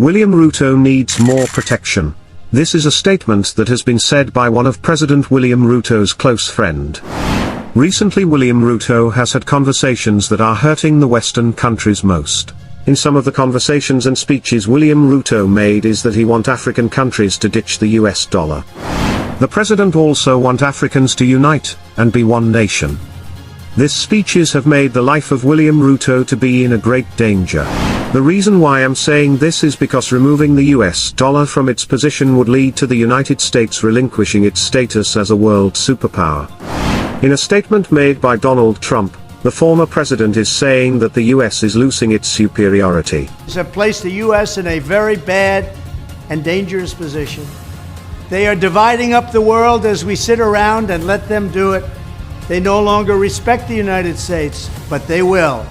William Ruto needs more protection. This is a statement that has been said by one of President William Ruto's close friend. Recently William Ruto has had conversations that are hurting the Western countries most. In some of the conversations and speeches William Ruto made is that he wants African countries to ditch the US dollar. The president also wants Africans to unite, and be one nation. These speeches have made the life of William Ruto to be in a great danger. The reason why I'm saying this is because removing the US dollar from its position would lead to the United States relinquishing its status as a world superpower. In a statement made by Donald Trump, the former president is saying that the US is losing its superiority. Have placed the US in a very bad and dangerous position. They are dividing up the world as we sit around and let them do it. They no longer respect the United States, but they will.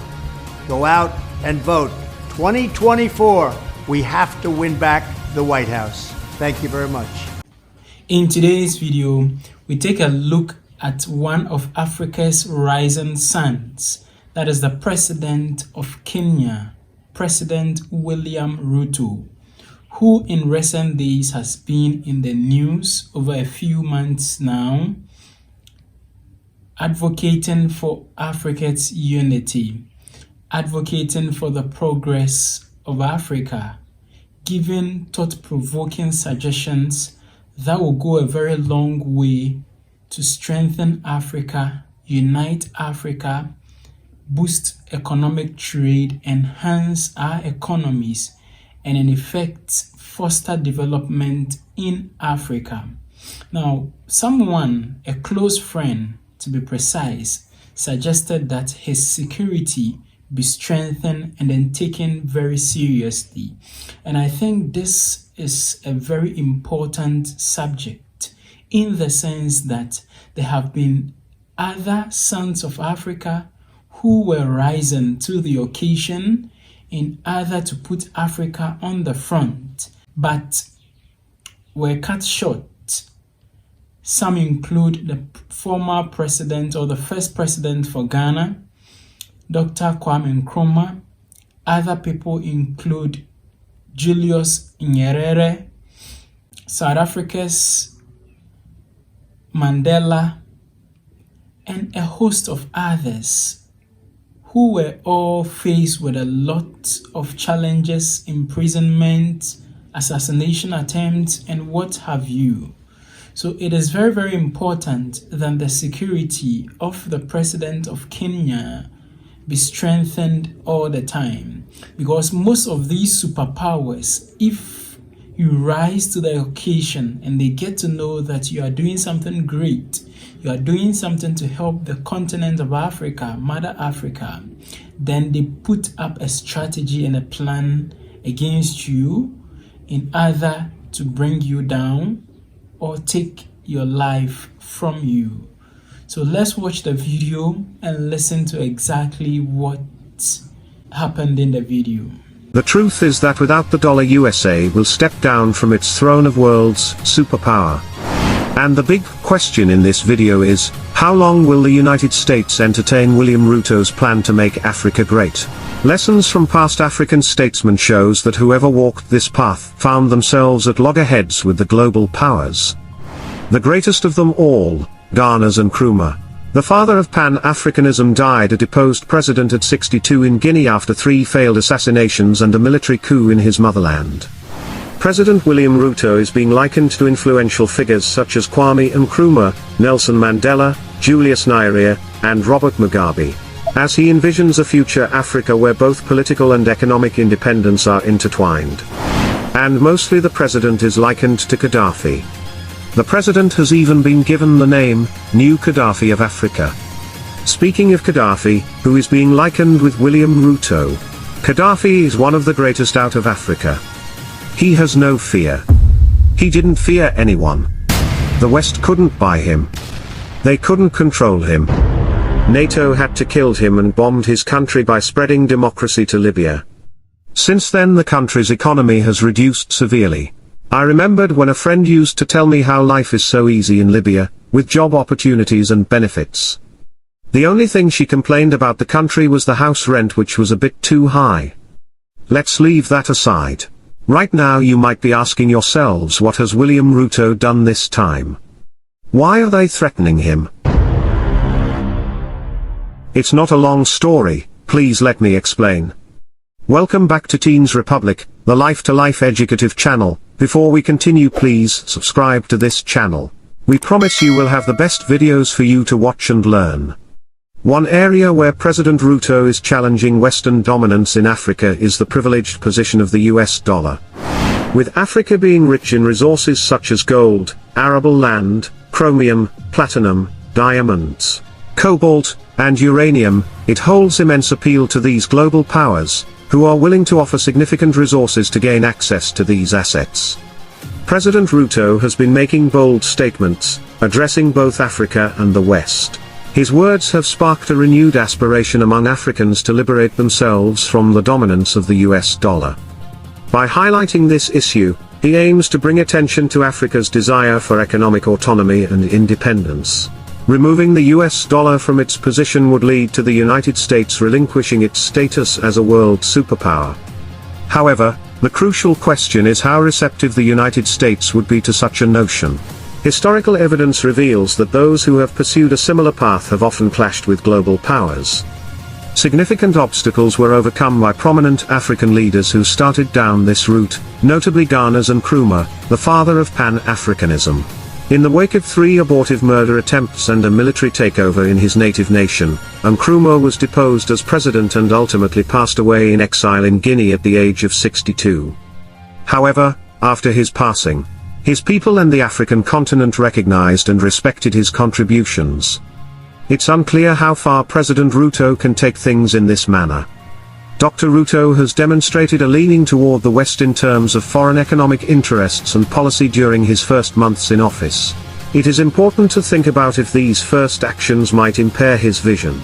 Go out and vote. 2024, we have to win back the White House. Thank you very much. In today's video, we take a look at one of Africa's rising suns, that is the President of Kenya, President William Ruto, who in recent days has been in the news over a few months now, advocating for Africa's unity, advocating for the progress of Africa, giving thought-provoking suggestions that will go a very long way to strengthen Africa, unite Africa, boost economic trade, enhance our economies, and in effect, foster development in Africa. Now, someone, a close friend to be precise, suggested that his security be strengthened and then taken very seriously. And I think this is a very important subject in the sense that there have been other sons of Africa who were rising to the occasion in order to put Africa on the front, but were cut short. Some include the former president or the first president for Ghana, Dr. Kwame Nkrumah. Other people include Julius Nyerere, South Africa's Mandela, and a host of others who were all faced with a lot of challenges, imprisonment, assassination attempts, and what have you. So it is very, very important that the security of the President of Kenya be strengthened all the time, because most of these superpowers, if you rise to the occasion and they get to know that you are doing something great, you are doing something to help the continent of Africa, Mother Africa, then they put up a strategy and a plan against you in order to bring you down or take your life from you. So let's watch the video and listen to exactly what happened in the video. The truth is that without the dollar, USA will step down from its throne of world's superpower. And the big question in this video is, how long will the United States entertain William Ruto's plan to make Africa great? Lessons from past African statesmen shows that whoever walked this path found themselves at loggerheads with the global powers. The greatest of them all, Ghana's Nkrumah, the father of Pan-Africanism, died a deposed president at 62 in Guinea after 3 failed assassinations and a military coup in his motherland. President William Ruto is being likened to influential figures such as Kwame Nkrumah, Nelson Mandela, Julius Nyerere, and Robert Mugabe, as he envisions a future Africa where both political and economic independence are intertwined. And mostly the president is likened to Gaddafi. The president has even been given the name, New Gaddafi of Africa. Speaking of Gaddafi, who is being likened with William Ruto, Gaddafi is one of the greatest out of Africa. He has no fear. He didn't fear anyone. The West couldn't buy him. They couldn't control him. NATO had to kill him and bombed his country by spreading democracy to Libya. Since then the country's economy has reduced severely. I remembered when a friend used to tell me how life is so easy in Libya, with job opportunities and benefits. The only thing she complained about the country was the house rent, which was a bit too high. Let's leave that aside. Right now you might be asking yourselves, what has William Ruto done this time? Why are they threatening him? It's not a long story, please let me explain. Welcome back to Teens Republic, the life-to-life educative channel. Before we continue, please subscribe to this channel. We promise you will have the best videos for you to watch and learn. One area where President Ruto is challenging Western dominance in Africa is the privileged position of the US dollar. With Africa being rich in resources such as gold, arable land, chromium, platinum, diamonds, cobalt, and uranium, it holds immense appeal to these global powers, who are willing to offer significant resources to gain access to these assets. President Ruto has been making bold statements, addressing both Africa and the West. His words have sparked a renewed aspiration among Africans to liberate themselves from the dominance of the US dollar. By highlighting this issue, he aims to bring attention to Africa's desire for economic autonomy and independence. Removing the US dollar from its position would lead to the United States relinquishing its status as a world superpower. However, the crucial question is how receptive the United States would be to such a notion. Historical evidence reveals that those who have pursued a similar path have often clashed with global powers. Significant obstacles were overcome by prominent African leaders who started down this route, notably Ghana's Nkrumah, the father of Pan-Africanism. In the wake of 3 abortive murder attempts and a military takeover in his native nation, Nkrumah was deposed as president and ultimately passed away in exile in Guinea at the age of 62. However, after his passing, his people and the African continent recognized and respected his contributions. It's unclear how far President Ruto can take things in this manner. Dr. Ruto has demonstrated a leaning toward the West in terms of foreign economic interests and policy during his first months in office. It is important to think about if these first actions might impair his vision.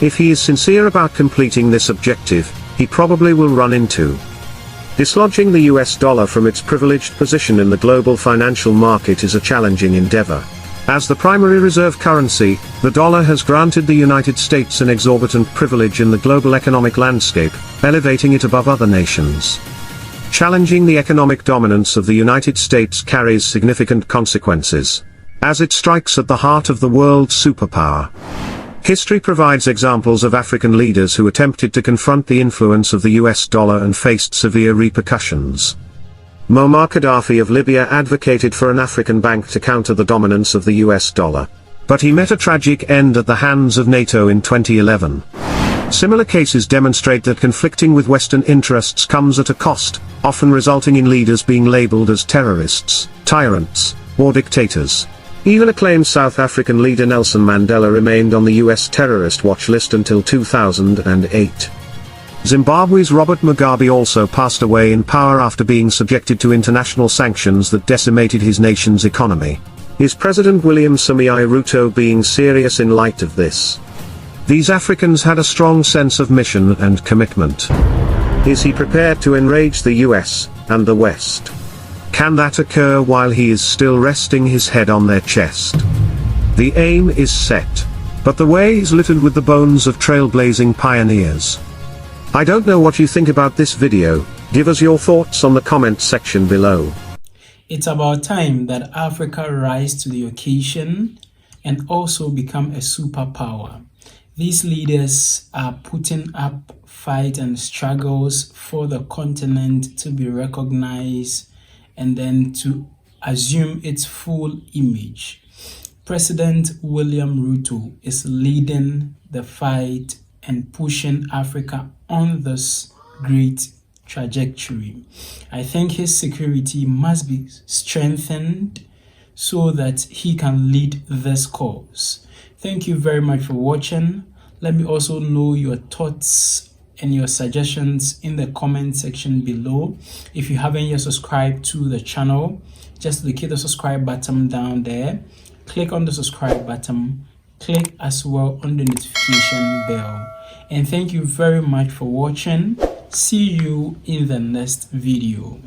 If he is sincere about completing this objective, he probably will run into dislodging the US dollar from its privileged position in the global financial market is a challenging endeavor. As the primary reserve currency, the dollar has granted the United States an exorbitant privilege in the global economic landscape, elevating it above other nations. Challenging the economic dominance of the United States carries significant consequences, as it strikes at the heart of the world superpower. History provides examples of African leaders who attempted to confront the influence of the US dollar and faced severe repercussions. Muammar Gaddafi of Libya advocated for an African bank to counter the dominance of the US dollar. But he met a tragic end at the hands of NATO in 2011. Similar cases demonstrate that conflicting with Western interests comes at a cost, often resulting in leaders being labeled as terrorists, tyrants, or dictators. Even acclaimed South African leader Nelson Mandela remained on the US terrorist watch list until 2008. Zimbabwe's Robert Mugabe also passed away in power after being subjected to international sanctions that decimated his nation's economy. Is President William Samoei Ruto being serious in light of this? These Africans had a strong sense of mission and commitment. Is he prepared to enrage the US and the West? Can that occur while he is still resting his head on their chest? The aim is set, but the way is littered with the bones of trailblazing pioneers. I don't know what you think about this video. Give us your thoughts on the comment section below. It's about time that Africa rise to the occasion and also become a superpower. These leaders are putting up fight and struggles for the continent to be recognized and then to assume its full image. President William Ruto is leading the fight and pushing Africa on this great trajectory. I think his security must be strengthened so that he can lead this cause. Thank you very much for watching. Let me also know your thoughts and your suggestions in the comment section below. If you haven't yet subscribed to the channel, just click the subscribe button down there. Click on the subscribe button. Click as well on the notification bell. And thank you very much for watching. See you in the next video.